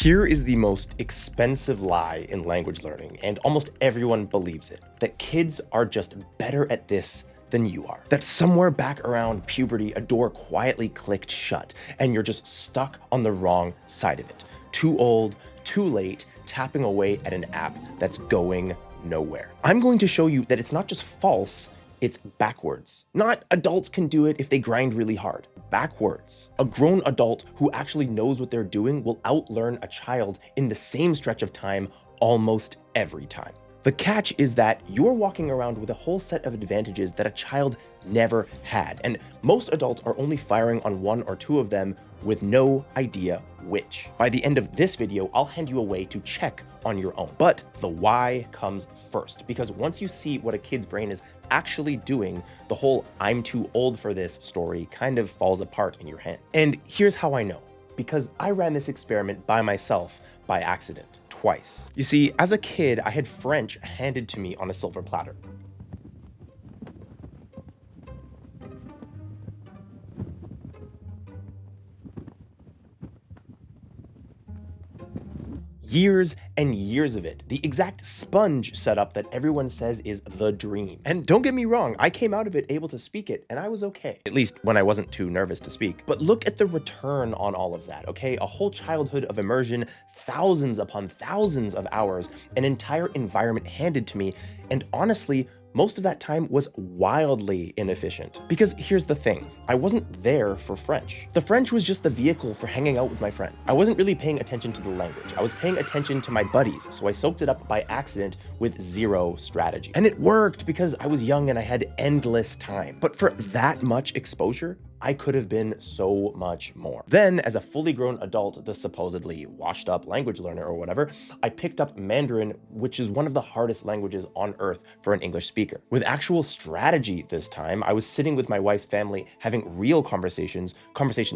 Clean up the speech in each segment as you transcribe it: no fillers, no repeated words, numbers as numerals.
Here is the most expensive lie in language learning, and almost everyone believes it, that kids are just better at this than you are. That somewhere back around puberty, a door quietly clicked shut, and you're just stuck on the wrong side of it. Too old, too late, tapping away at an app that's going nowhere. I'm going to show you that it's not just false, it's backwards. Not adults can do it if they grind really hard. Backwards. A grown adult who actually knows what they're doing will outlearn a child in the same stretch of time almost every time. The catch is that you're walking around with a whole set of advantages that a child never had, and most adults are only firing on one or two of them with no idea which. By the end of this video, I'll hand you a way to check on your own. But the why comes first, because once you see what a kid's brain is actually doing, the whole "I'm too old for this" story kind of falls apart in your head. And here's how I know. Because I ran this experiment by myself by accident, twice. You see, as a kid, I had French handed to me on a silver platter. Years and years of it. The exact sponge setup that everyone says is the dream. And don't get me wrong, I came out of it able to speak it, and I was okay. At least when I wasn't too nervous to speak. But look at the return on all of that, okay? A whole childhood of immersion, thousands upon thousands of hours, an entire environment handed to me, and honestly, most of that time was wildly inefficient. Because here's the thing, I wasn't there for French. The French was just the vehicle for hanging out with my friend. I wasn't really paying attention to the language. I was paying attention to my buddies, so I soaked it up by accident with zero strategy. And it worked because I was young and I had endless time. But for that much exposure, I could have been so much more. Then, as a fully grown adult, the supposedly washed up language learner or whatever, I picked up Mandarin, which is one of the hardest languages on earth for an English speaker. With actual strategy this time, I was sitting with my wife's family having real conversations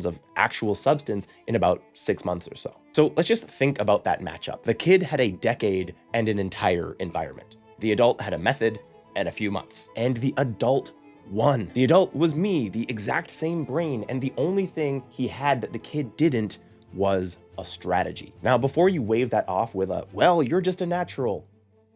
of actual substance in about 6 months or so. So let's just think about that matchup. The kid had a decade and an entire environment. The adult had a method and a few months. And the adult won. The adult was me, the exact same brain, and the only thing he had that the kid didn't was a strategy. Now, before you wave that off with a, "Well, you're just a natural."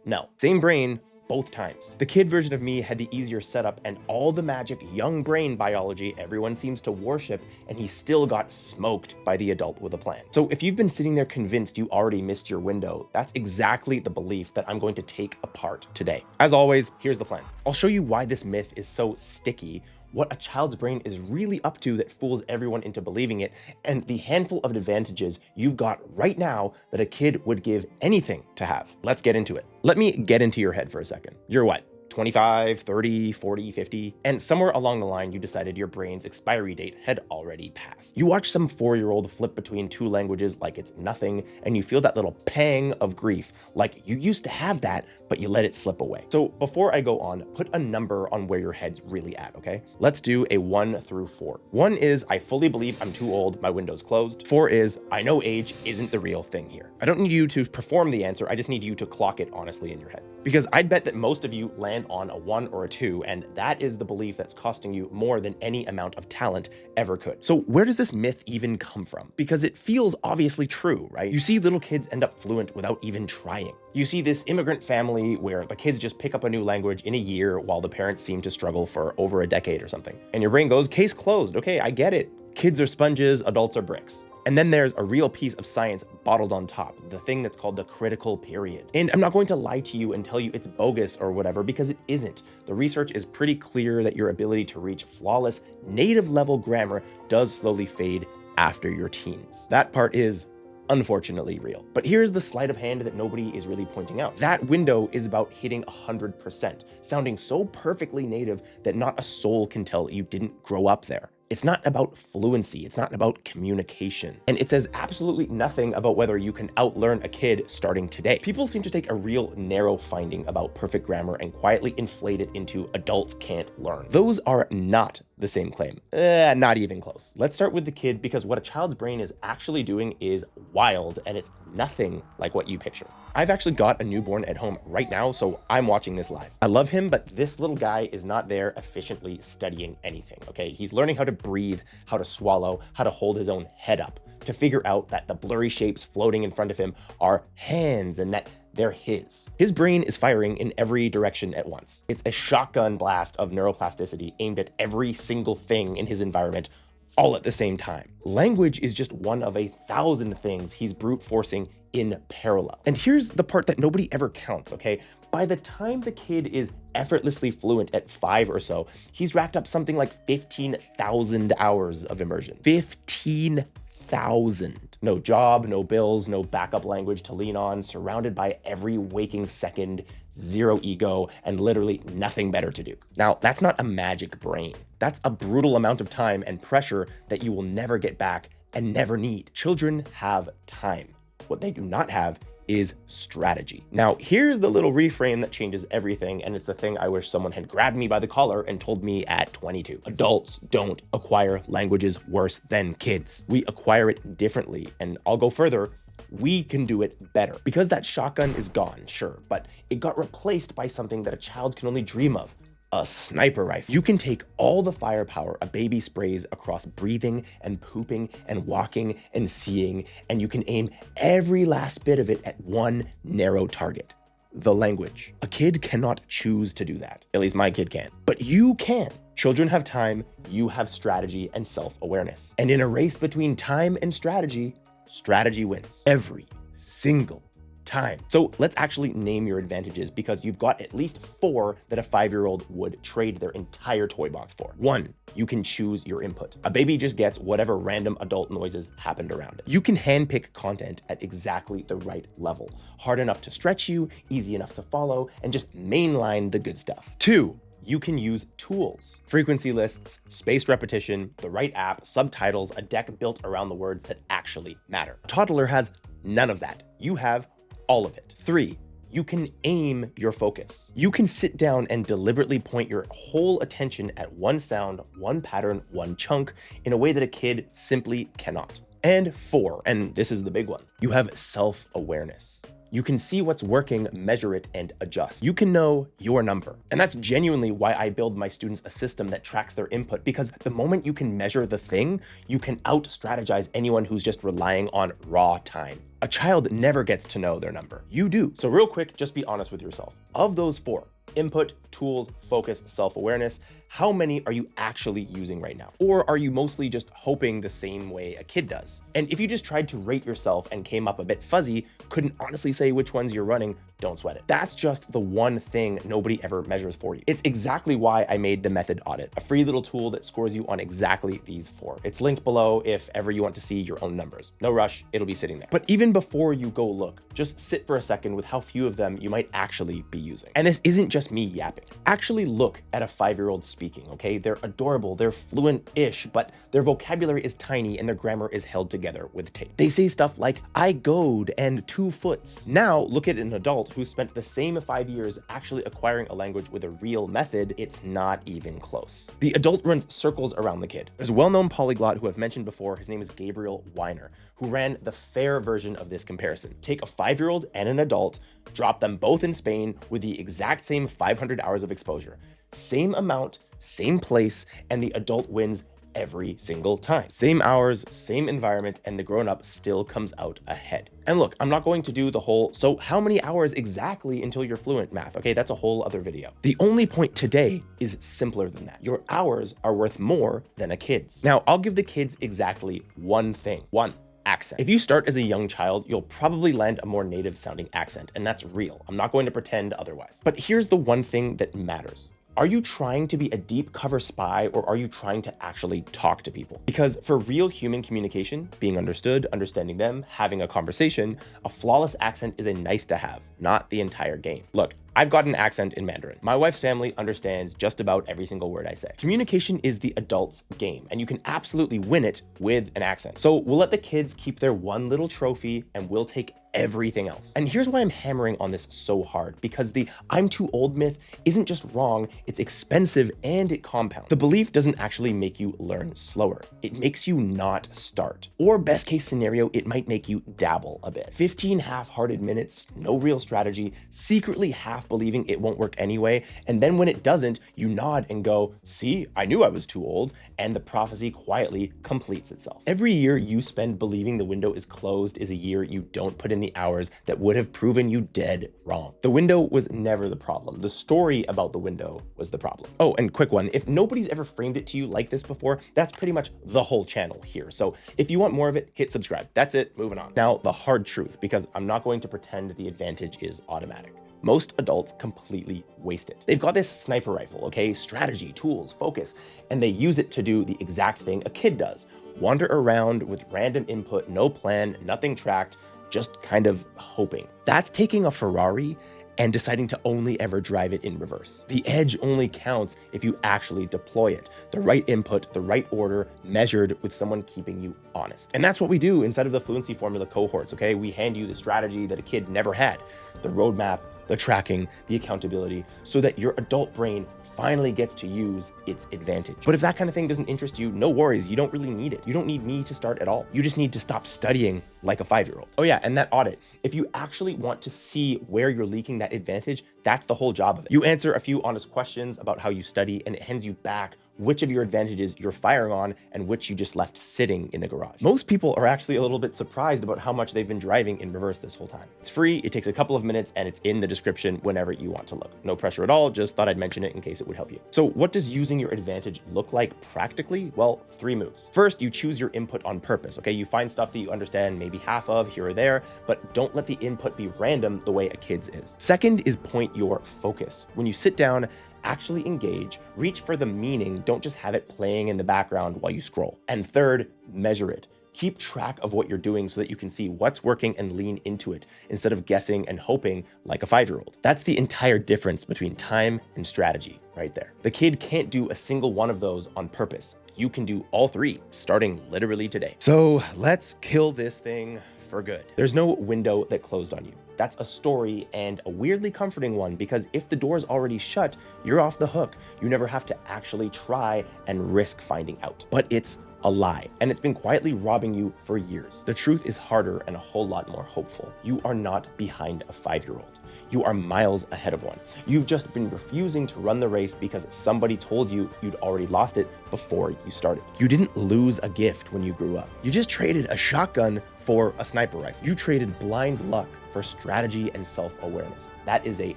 No, same brain, both times. The kid version of me had the easier setup and all the magic young brain biology everyone seems to worship, and he still got smoked by the adult with a plan. So if you've been sitting there convinced you already missed your window, that's exactly the belief that I'm going to take apart today. As always, here's the plan. I'll show you why this myth is so sticky, what a child's brain is really up to that fools everyone into believing it, and the handful of advantages you've got right now that a kid would give anything to have. Let's get into it. Let me get into your head for a second. You're what? 25, 30, 40, 50, and somewhere along the line, you decided your brain's expiry date had already passed. You watch some 4-year-old flip between two languages like it's nothing, and you feel that little pang of grief, like you used to have that, but you let it slip away. So before I go on, put a number on where your head's really at, okay? Let's do a 1 through 4. 1 is, I fully believe I'm too old, my window's closed. 4 is, I know age isn't the real thing here. I don't need you to perform the answer, I just need you to clock it honestly in your head. Because I'd bet that most of you land on a 1 or a 2, and that is the belief that's costing you more than any amount of talent ever could. So where does this myth even come from? Because it feels obviously true, right? You see little kids end up fluent without even trying. You see this immigrant family where the kids just pick up a new language in a year while the parents seem to struggle for over a decade or something. And your brain goes, case closed, okay, I get it. Kids are sponges, adults are bricks. And then there's a real piece of science bottled on top, the thing that's called the critical period. And I'm not going to lie to you and tell you it's bogus or whatever, because it isn't. The research is pretty clear that your ability to reach flawless native level grammar does slowly fade after your teens. That part is unfortunately real. But here's the sleight of hand that nobody is really pointing out. That window is about hitting 100%, sounding so perfectly native that not a soul can tell you didn't grow up there. It's not about fluency, it's not about communication. And it says absolutely nothing about whether you can outlearn a kid starting today. People seem to take a real narrow finding about perfect grammar and quietly inflate it into adults can't learn. Those are not the same claim. Not even close. Let's start with the kid, because what a child's brain is actually doing is wild, and it's nothing like what you picture. I've actually got a newborn at home right now, so I'm watching this live. I love him, but this little guy is not there efficiently studying anything, okay? He's learning how to breathe, how to swallow, how to hold his own head up. to figure out that the blurry shapes floating in front of him are hands and that they're his. His brain is firing in every direction at once. It's a shotgun blast of neuroplasticity aimed at every single thing in his environment all at the same time. Language is just one of 1,000 things he's brute forcing in parallel. And here's the part that nobody ever counts, okay? By the time the kid is effortlessly fluent at 5 or so, he's racked up something like 15,000 hours of immersion. 15,000. No job, no bills, no backup language to lean on, surrounded by every waking second, zero ego, and literally nothing better to do. Now, that's not a magic brain. That's a brutal amount of time and pressure that you will never get back and never need. Children have time. What they do not have is strategy. Now, here's the little reframe that changes everything, and it's the thing I wish someone had grabbed me by the collar and told me at 22. Adults don't acquire languages worse than kids. We acquire it differently, and I'll go further. We can do it better. Because that shotgun is gone, sure, but it got replaced by something that a child can only dream of. A sniper rifle. You can take all the firepower a baby sprays across breathing and pooping and walking and seeing, and you can aim every last bit of it at one narrow target: the language. A kid cannot choose to do that. At least my kid can't. But you can. Children have time, you have strategy and self-awareness. And in a race between time and strategy, strategy wins. Every single time. So let's actually name your advantages, because you've got at least 4 that a 5-year-old would trade their entire toy box for. 1, you can choose your input. A baby just gets whatever random adult noises happened around it. You can handpick content at exactly the right level, hard enough to stretch you, easy enough to follow, and just mainline the good stuff. 2, you can use tools, frequency lists, spaced repetition, the right app, subtitles, a deck built around the words that actually matter. A toddler has none of that. You have all of it. 3, you can aim your focus. You can sit down and deliberately point your whole attention at one sound, one pattern, one chunk in a way that a kid simply cannot. And 4, and this is the big one, you have self-awareness. You can see what's working, measure it, and adjust. You can know your number. And that's genuinely why I build my students a system that tracks their input, because the moment you can measure the thing, you can out-strategize anyone who's just relying on raw time. A child never gets to know their number. You do. So real quick, just be honest with yourself. Of those 4, input, tools, focus, self-awareness, how many are you actually using right now? Or are you mostly just hoping the same way a kid does? And if you just tried to rate yourself and came up a bit fuzzy, couldn't honestly say which ones you're running, don't sweat it. That's just the one thing nobody ever measures for you. It's exactly why I made the method audit, a free little tool that scores you on exactly these 4. It's linked below if ever you want to see your own numbers. No rush, it'll be sitting there. But even before you go look, just sit for a second with how few of them you might actually be using. And this isn't just me yapping. Actually look at a 5-year-old speaking, okay? They're adorable, they're fluent-ish, but their vocabulary is tiny and their grammar is held together with tape. They say stuff like, I goed and 2 foots. Now look at an adult who spent the same 5 years actually acquiring a language with a real method. It's not even close. The adult runs circles around the kid. There's a well-known polyglot who I've mentioned before. His name is Gabriel Weiner, who ran the fair version of this comparison. Take a 5-year-old and an adult, drop them both in Spain with the exact same 500 hours of exposure. Same amount, same place, and the adult wins every single time. Same hours, same environment, and the grown-up still comes out ahead. And look, I'm not going to do the whole, so how many hours exactly until you're fluent math, okay? That's a whole other video. The only point today is simpler than that. Your hours are worth more than a kid's. Now, I'll give the kids exactly one thing. 1, accent. If you start as a young child, you'll probably land a more native sounding accent, and that's real. I'm not going to pretend otherwise. But here's the one thing that matters. Are you trying to be a deep cover spy, or are you trying to actually talk to people? Because for real human communication, being understood, understanding them, having a conversation, a flawless accent is a nice to have, not the entire game. Look, I've got an accent in Mandarin. My wife's family understands just about every single word I say. Communication is the adult's game, and you can absolutely win it with an accent. So we'll let the kids keep their one little trophy, and we'll take everything else. And here's why I'm hammering on this so hard, because the I'm too old myth isn't just wrong, it's expensive and it compounds. The belief doesn't actually make you learn slower. It makes you not start. Or best case scenario, it might make you dabble a bit. 15 half-hearted minutes, no real strategy, secretly half half believing it won't work anyway, and then when it doesn't, you nod and go, see, I knew I was too old, and the prophecy quietly completes itself. Every year you spend believing the window is closed is a year you don't put in the hours that would have proven you dead wrong. The window was never the problem. The story about the window was the problem. Oh, and quick one, if nobody's ever framed it to you like this before, that's pretty much the whole channel here. So if you want more of it, hit subscribe. That's it, moving on. Now, the hard truth, because I'm not going to pretend the advantage is automatic. Most adults completely waste it. They've got this sniper rifle, okay? Strategy, tools, focus, and they use it to do the exact thing a kid does. Wander around with random input, no plan, nothing tracked, just kind of hoping. That's taking a Ferrari and deciding to only ever drive it in reverse. The edge only counts if you actually deploy it. The right input, the right order, measured with someone keeping you honest. And that's what we do inside of the Fluency Formula cohorts, okay? We hand you the strategy that a kid never had, the roadmap, the tracking, the accountability, so that your adult brain finally gets to use its advantage. But if that kind of thing doesn't interest you, no worries, you don't really need it. You don't need me to start at all. You just need to stop studying like a 5-year-old. Oh yeah, and that audit, if you actually want to see where you're leaking that advantage, that's the whole job of it. You answer a few honest questions about how you study, and it hands you back which of your advantages you're firing on and which you just left sitting in the garage. Most people are actually a little bit surprised about how much they've been driving in reverse this whole time. It's free, it takes a couple of minutes, and it's in the description whenever you want to look. No pressure at all, just thought I'd mention it in case it would help you. So what does using your advantage look like practically? Well, 3 moves. First, you choose your input on purpose, okay? You find stuff that you understand maybe half of here or there, but don't let the input be random the way a kid's is. Second is point your focus. When you sit down, actually engage, reach for the meaning, don't just have it playing in the background while you scroll. And third, measure it. Keep track of what you're doing so that you can see what's working and lean into it instead of guessing and hoping like a 5-year-old. That's the entire difference between time and strategy right there. The kid can't do a single one of those on purpose. You can do all 3 starting literally today. So let's kill this thing for good. There's no window that closed on you. That's a story, and a weirdly comforting one, because if the door's already shut, you're off the hook. You never have to actually try and risk finding out. But it's a lie, and it's been quietly robbing you for years. The truth is harder and a whole lot more hopeful. You are not behind a 5-year-old. You are miles ahead of one. You've just been refusing to run the race because somebody told you you'd already lost it before you started. You didn't lose a gift when you grew up. You just traded a shotgun for a sniper rifle. You traded blind luck for strategy and self-awareness. That is a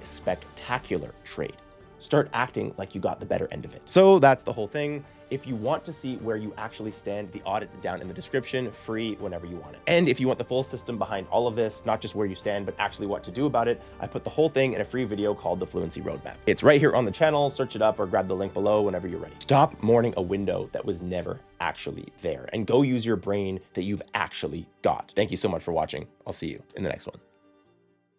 spectacular trade. Start acting like you got the better end of it. So that's the whole thing. If you want to see where you actually stand, the audit's down in the description, free whenever you want it. And if you want the full system behind all of this, not just where you stand, but actually what to do about it, I put the whole thing in a free video called the Fluency Roadmap. It's right here on the channel, search it up or grab the link below whenever you're ready. Stop mourning a window that was never actually there, and go use your brain that you've actually got. Thank you so much for watching. I'll see you in the next one.